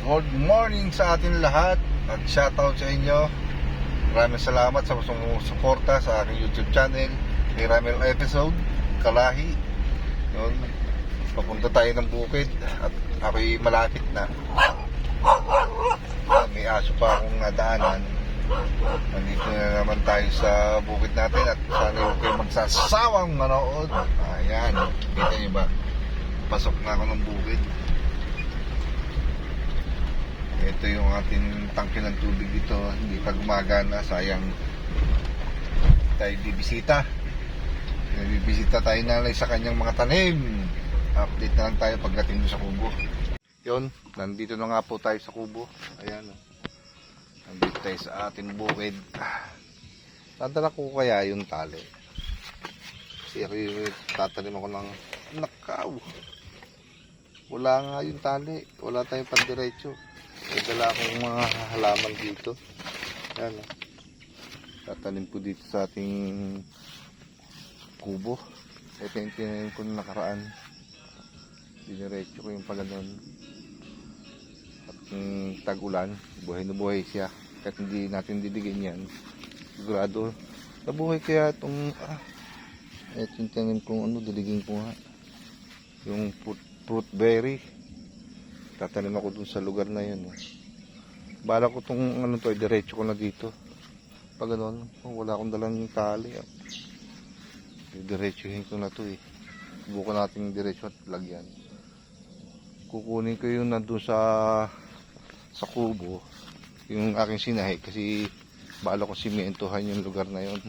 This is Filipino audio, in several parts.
Good morning sa atin lahat at shoutout sa inyo. Maraming salamat sa sumusuporta sa aking YouTube channel. May Ramel episode, Kalahi. Yun, papunta tayo ng bukid at ako'y malapit na. May aso pa akong nadaanan. Nandito na naman tayo sa bukid natin at sana huwag kayo magsasawang manood. Ayan, kita nyo ba? Pasok na ako ng bukid. Ito yung ating tangke ng tubig dito. Hindi pa gumagana. Sayang tayo bibisita. Bibisita tayo na sa kanyang mga tanim. Update na lang tayo pagdating doon sa kubo. Yun, nandito na nga po tayo sa kubo. Ayan. Nandito tayo sa ating bukid. Tadala ko kaya yung tali. Kasi ako tatanim ako ng nakaw. Wala nga yung tali. Wala tayong pandiretso. May dala akong mga halaman dito. Ayan. Tatanim po dito sa ating kubo. Ito yung tinanim ko na nakaraan. Diniretso ko yung paganon. At tag-ulan, buhay na buhay siya. Kahit hindi natin didigin yan, sigurado nabuhay kaya itong ito yung tinanim kong diligin ko nga. Yung fruit berry. Tatanim ako dun sa lugar na yun. Bala ko itong diretso ko na dito. Pag gano'n, wala akong dalang tali. Diretsuhin ko na to eh. Subukan natin diretso at lagyan. Kukunin ko yung nandun sa kubo. Yung aking sinahi kasi bala ko simentohan yung lugar na yun.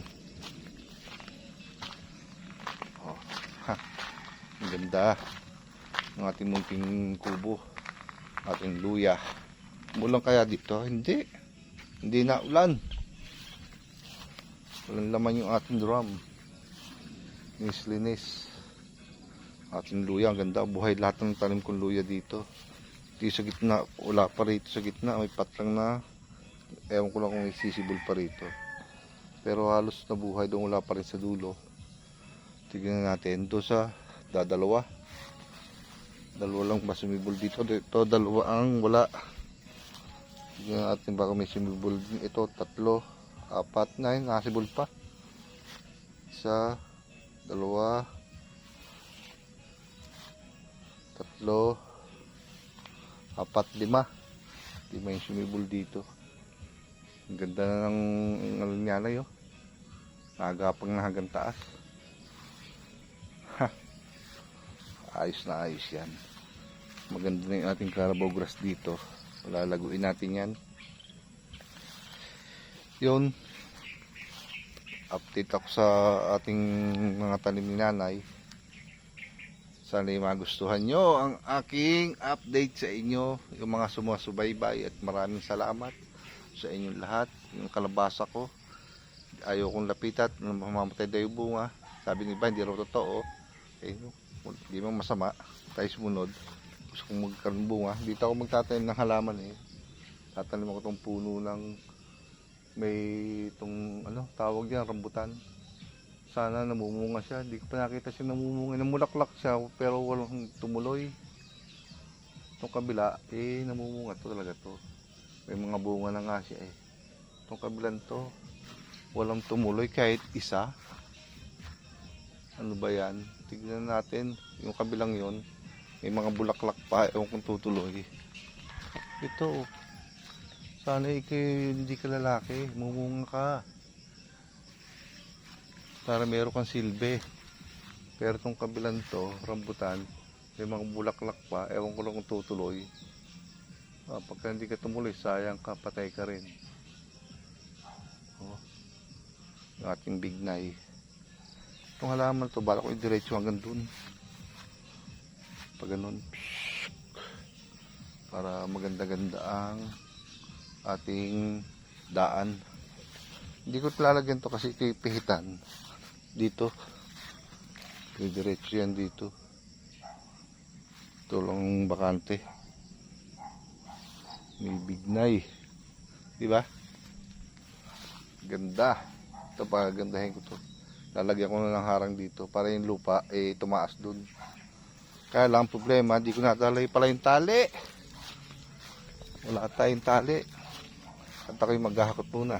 Oh, ang ganda ng ating munting kubo. Ating luya. Mulang kaya dito? Hindi. Hindi na ulan. Walang laman yung ating drum. Linis. Ating luya. Ang ganda. Buhay lahat ng tanim kong luya dito. Dito sa gitna. Wala pa rito sa gitna. May patlang na. Ewan ko lang kung may sisibol pa rito. Pero halos nabuhay doon. Wala pa rin sa dulo. Tignan natin. Doon sa dadalawa. Dalawa lang ba sumibol dito? Ito dalawa ang wala. Tignan natin baka may sumibol din. Ito tatlo, apat, na nakasibol pa. Isa, dalawa, tatlo, apat, lima. Lima yung sumibol dito. Ang ganda na ng nanay oh. Nagapang na hanggang taas. Ayos na ayos yan. Maganda na yung ating Carabao grass dito. Lalaguin natin yan. Yun. Update ako sa ating mga tanim ni nanay. Sana'y magustuhan nyo ang aking update sa inyo. Yung mga sumusubaybay at maraming salamat sa inyong lahat. Yung kalabasa ko. Ayaw kong lapitat. Mamamatay daw yung bunga. Sabi ni ba hindi raw totoo. Hindi mo masama tayo sumunod. Gusto kong magkaroon bunga. Dito ako magtatanim ng halaman eh. Tatanim ako itong puno ng may itong tawag diyan, rambutan. Sana namumunga siya. Hindi ko pa nakita siya namumunga. Namulaklak siya pero walang tumuloy. Itong kabila namumunga to talaga to. May mga bunga na nga siya eh. Itong kabilang to walang tumuloy kahit isa. Ano ba yan? Tignan natin. Yung kabilang yon may mga bulaklak pa. Ewan kung tutuloy. Ito. Sana hindi ka lalaki. Mumunga ka. Para meron kang silbi. Pero itong kabilang to, rambutan, may mga bulaklak pa. Ewan ko lang kung tutuloy. Pagka hindi ka tumuloy, sayang ka. Patay ka rin. Yung ating bignay. Itong halaman to, bala ko i-diretso hanggang dun. Pag ganun. Para maganda-ganda ang ating daan. Hindi ko lalagyan to kasi pihitan. Dito. I-diretso yan dito. Ito lang bakante. May bignay. Diba? Ganda. Ito pagandahin ko to. Lalagyan ko na ng harang dito para yung lupa tumaas dun. Kaya lang problema, di ko nadalay pala yung tali. Wala tayong tali. At ako'y maghahakot muna.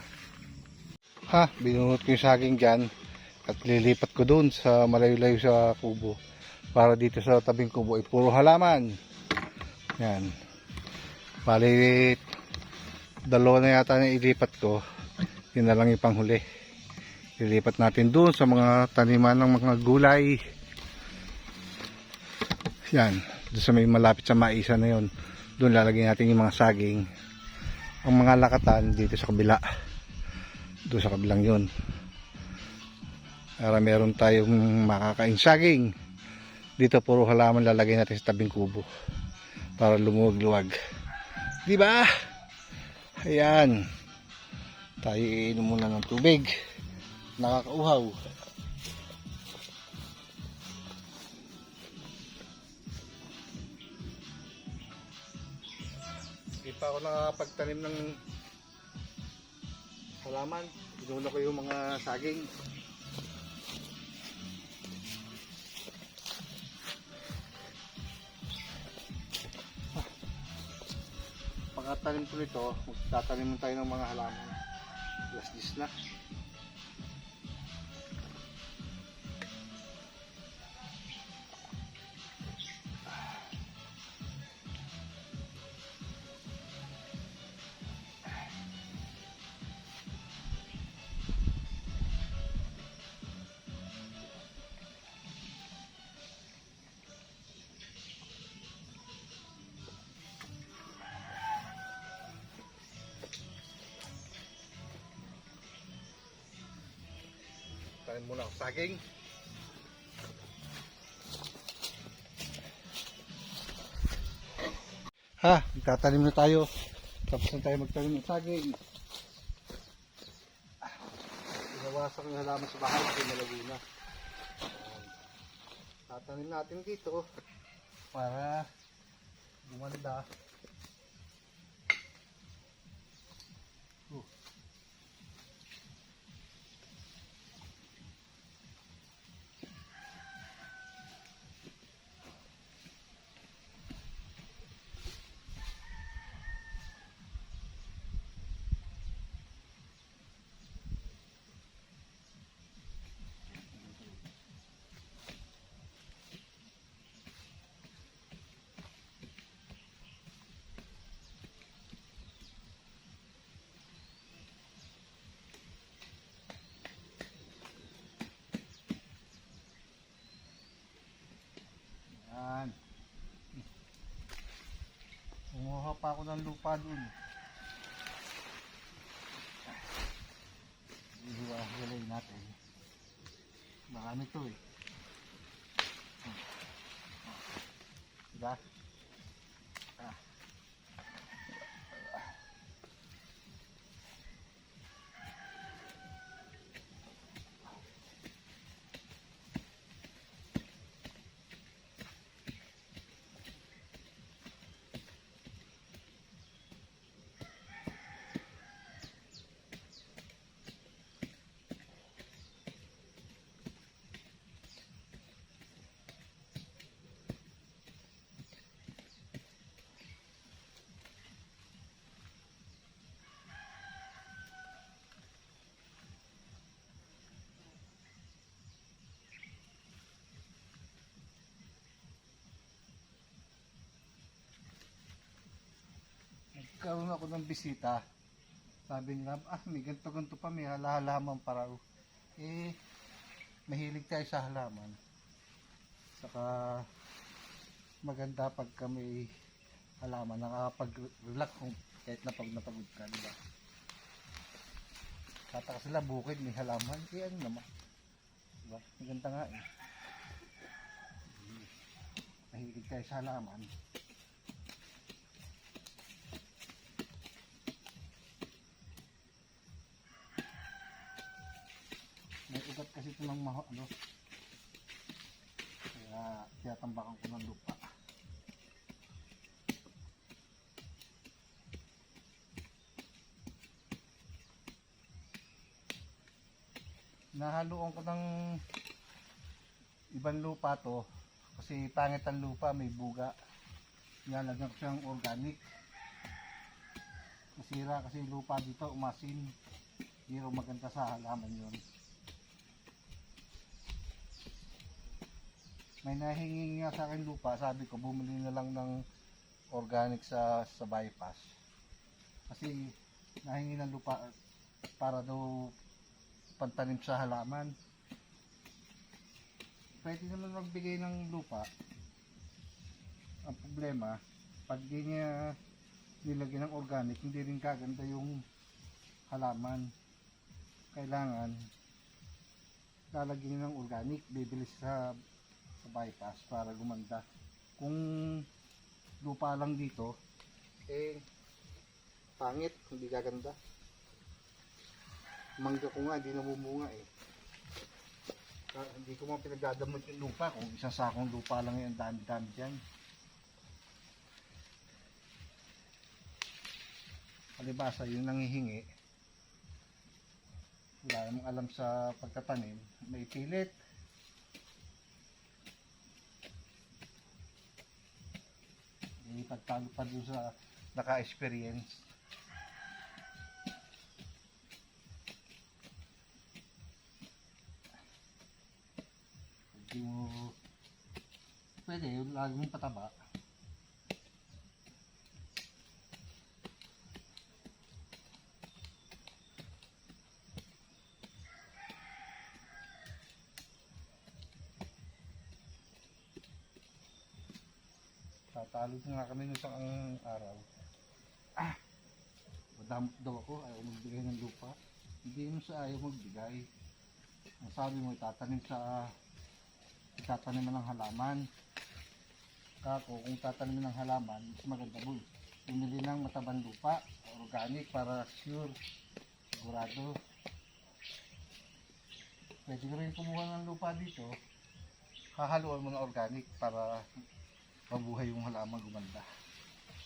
Ha, binunot ko yung saging dyan. At lilipat ko dun sa malayo-layo sa kubo. Para dito sa tabing kubo ay puro halaman. Yan. Bali, dalawa na yata na ilipat ko. Yun na lang yung panghuli. Lilipat natin dun sa mga taniman ng mga gulay. Yan. Doon sa may malapit sa maisa na yun. Doon lalagyan natin yung mga saging. Ang mga lakatan dito sa kabila. Doon sa kabilang yun. Para meron tayong makakain saging. Dito puro halaman lalagay natin sa tabing kubo. Para lumuwag-luwag. Diba? Ayan. Tayo iinom muna ng tubig. Nakakauhaw. Hindi pa ako nakapagtanim ng halaman. Inuna ko yung mga saging. Pagkatanim ko nito, magtatanim tayo ng mga halaman. Alas 10 na. Tanim muna ako saging. Ha, magtatanim na tayo. Tapos na tayo magtanim ng saging. Inawasan ko yung halaman sa bahay kasi malagay na. Tatanim natin dito para gumanda. Yan. Kumuha pa ako ng lupa dun. Ihiwa-hilay natin. Marami to eh. Diba? Nagkaroon ako ng bisita. Sabi nila, may ganto-ganto pa, may halaman para. Eh, mahilig tayo sa halaman. Saka, maganda pagka may halaman, nakakapag-relax kung kahit napagod ka, diba? Tataka sila, bukid, may halaman. Eh, ano naman? Diba? Maganda nga eh. Mahilig tayo sa halaman. May ugat kasi ito ng ano. Kaya tinatambakan ko ng lupa. Nahaluan ko ng ibang lupa to. Kasi pangit ang lupa, may buga. Nalagyan ko siyang organic. nasisira kasi yung lupa dito, umasin. Hindi raw maganda sa halaman yun. May nahingi nga sa akin lupa, sabi ko bumili na lang ng organic sa bypass. Kasi nahingi ng lupa para daw pantanim sa halaman. Pwede naman magbigay ng lupa. Ang problema, pag di niya nilagyan ng organic, hindi rin kaganda yung halaman. Kailangan lalagyan niya ng organic, bibili sa bypass para gumanda. Kung lupa lang dito, pangit, hindi gaganda. Mangga ko nga, hindi namumunga eh. Hindi ko man pinagdadamot yung lupa. Kung isang sakong lupa lang yung dami-dami dyan. Palibasa yung nangihingi, wala namang alam sa pagtatanim, may pilit. Pagtalo pa doon sa naka-experience. Hindi mo pwede yung lagi mong pataba. Tatalo nga kami nung isang araw. Madamot daw ako, ayaw magbigay ng lupa. Hindi mo sa ayaw magbigay. Ang sabi mo, itatanim mo ng halaman. Kako, kung tatanim ng halaman, mas maganda mo. Pumili ng matabang lupa, organic, para sure, sigurado. Pwede ka rin kumuha ng lupa dito, hahaluan mo ng organic para mabuhay yung halaman, gumanda.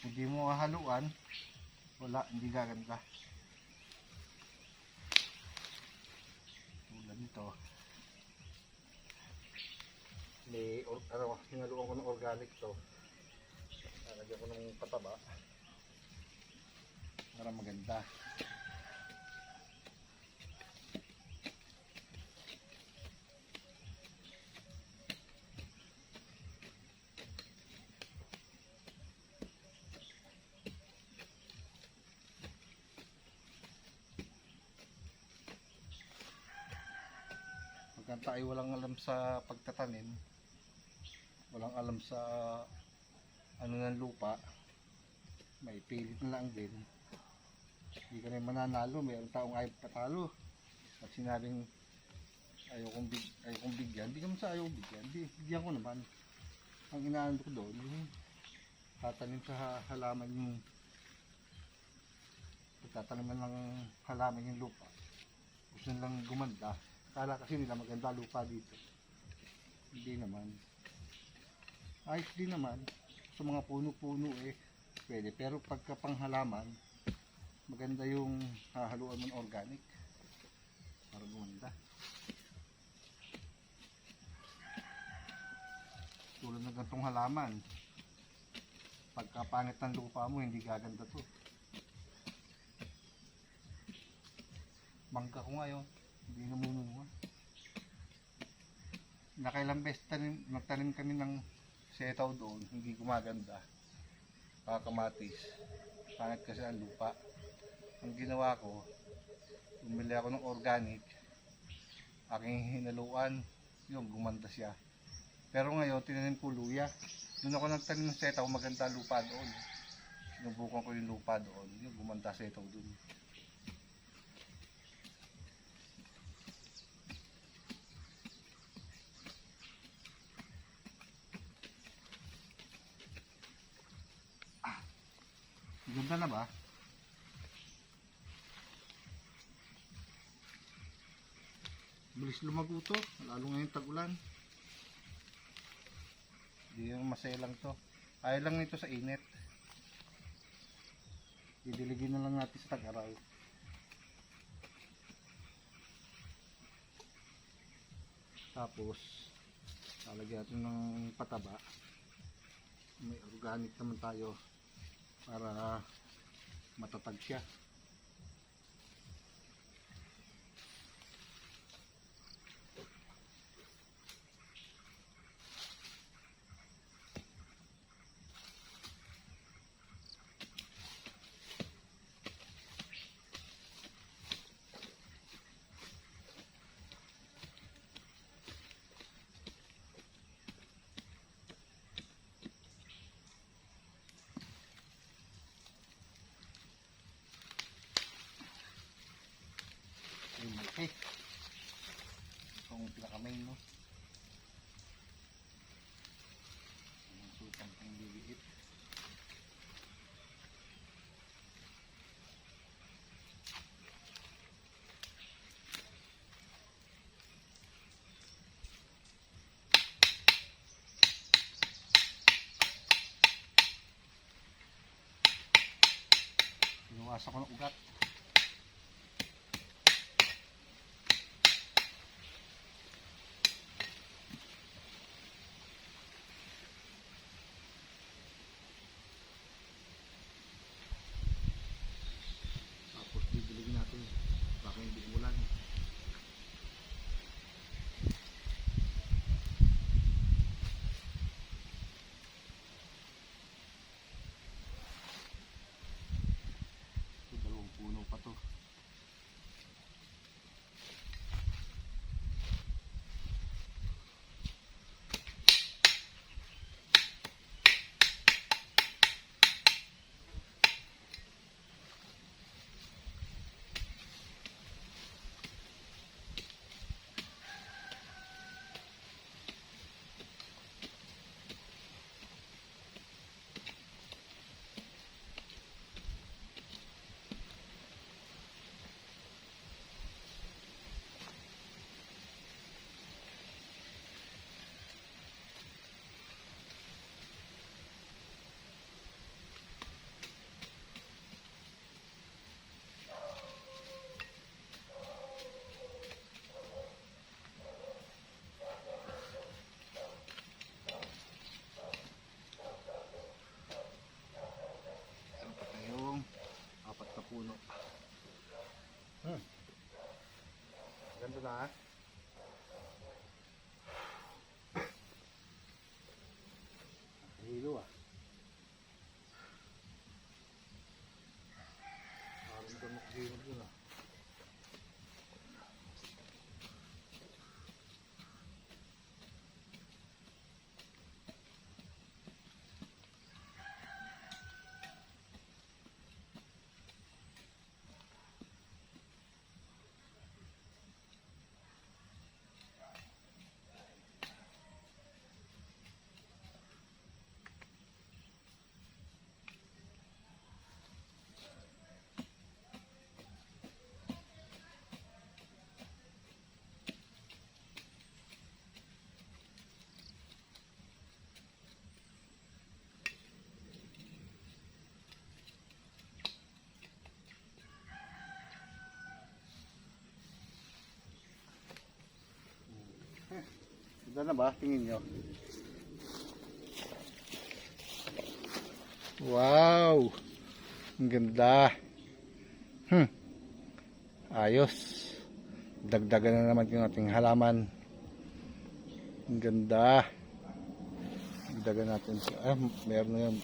Hindi mo haluan, wala, hindi gaganda. Tulad nito, may hinaluan ko ng organic to. Nalagyan ko ng pataba para maganda. Pagka tayo walang alam sa pagtatanim, walang alam sa ano ng lupa, may pilit na lang din. Hindi ka rin mananalo, mayroong taong ayaw patalo. Pag sinabing ayaw kong bigyan, hindi ka man sa ayaw bigyan, bigyan ko naman. Ang inaano ko doon, yung tatanim sa halaman yung tatanim ng halaman yung lupa. Gusto nilang gumanda. Kala kasi nila maganda lupa dito. Hindi naman. Ayos din naman. Sa mga puno-puno pwede. Pero pagka panghalaman, maganda yung hahaluan mo ng organic. Para gumanda. Tulad ng gantong halaman. Pagka pangit ng lupa mo, hindi gaganda to. Mangga ko ngayon. Hindi namumunga. Nakailang beses nagtanim kami ng setaw doon, hindi gumaganda. Kakamatis. Pangit kasi ang lupa. Ang ginawa ko, bumili ako ng organic. Aking hinaluan, yung gumanda siya. Pero ngayon, tinanim ko luya. Doon ako nagtanim ng setaw, maganda lupa doon. Sinubukan ko yung lupa doon, yung gumanda setaw doon. Ganda na ba? Bilis lumago to, lalo ngayon tag-ulan. Hindi yung maselang to. Ayaw lang nito sa init. Didiligin na lang natin sa tag-araw. Tapos lalagyan natin ng pataba. May organic naman tayo para matatag siya. Ayun, malaki. Itong pinaka-main, no? Ang sultan pang liliit. Inuwasan ko ng ugat. Tapos bibiligin natin. Baka hindi umulan. Ito, dalawang puno pa to. Meron pa tayong 4 na puno. Ganda na, ha? Hilo, ah. Parang damok hilo dun, ah. Ganda na ba? Tingin nyo. Wow! Ang ganda. Ayos. Dagdagan na naman yung ating halaman. Ang ganda. Dagdagan natin. Meron na yun.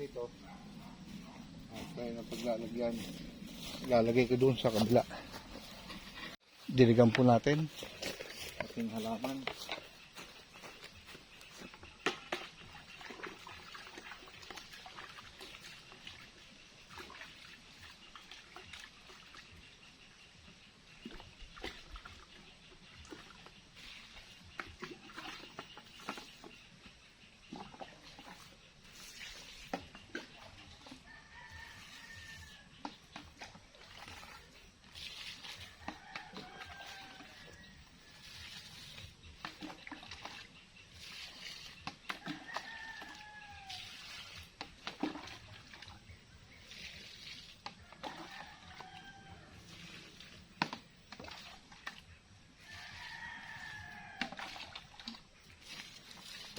Dito. At tayo na paglalagyan. Lalagay ko doon sa kabila. Diligan po natin ating halaman.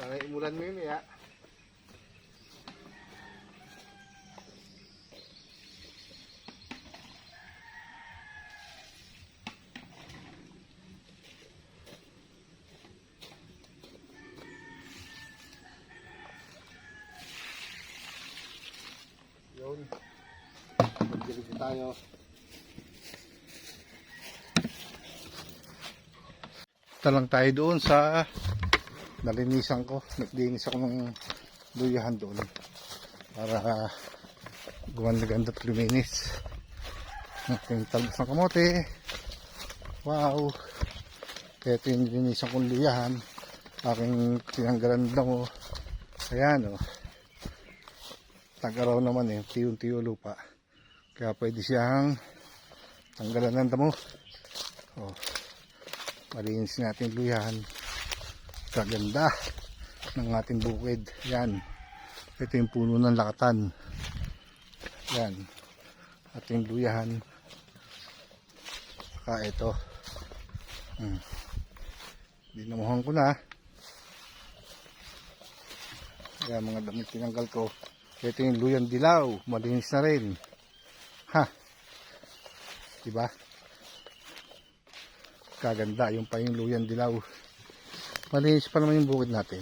Sana imulan mo yun ya. Yun. Magdilig tayo. Punta lang tayo doon sa nalinisan ko. Naglinis ako ng luyahan doon para gumanda-ganda at luminis. Aking talbos ng kamote. Wow. Kaya ito yung nilinisan kong luyahan. Aking tinanggalan lang mo. Ayan o. Tag-araw naman eh. Tiyong-tiyo lupa. Kaya pwede siyang tanggalan ng damo. O. Malinis natin luyahan. Kaganda ng ating bukid. Yan. Ito yung puno ng lakatan. Yan. Ating luyahan. Saka ito. Dinamuhan ko na. Yan mga damit tinanggal ko. Ito yung luyang dilaw. Malinis na rin. Ha. Diba? Kaganda. Yung pa yung luyang dilaw. Malinis pa naman yung bukid natin.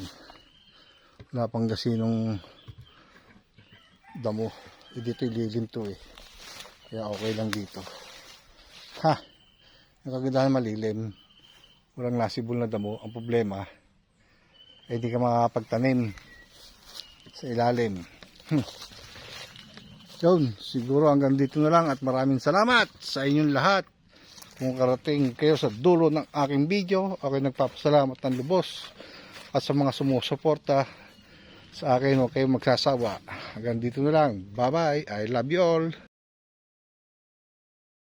Wala pang gasinong damo. Dito ililim to eh. Kaya okay lang dito. Ha! Yung kagandahan malilim. Walang nasibol na damo. Ang problema ay hindi ka makakapagtanim sa ilalim. Yun, siguro hanggang dito na lang at maraming salamat sa inyong lahat. Kung karating kayo sa dulo ng aking video, ako'y nagpapasalamat ng lubos. At sa mga sumusuporta sa akin, huwag kayong magsasawa. Hanggang dito na lang. Bye-bye. I love you all.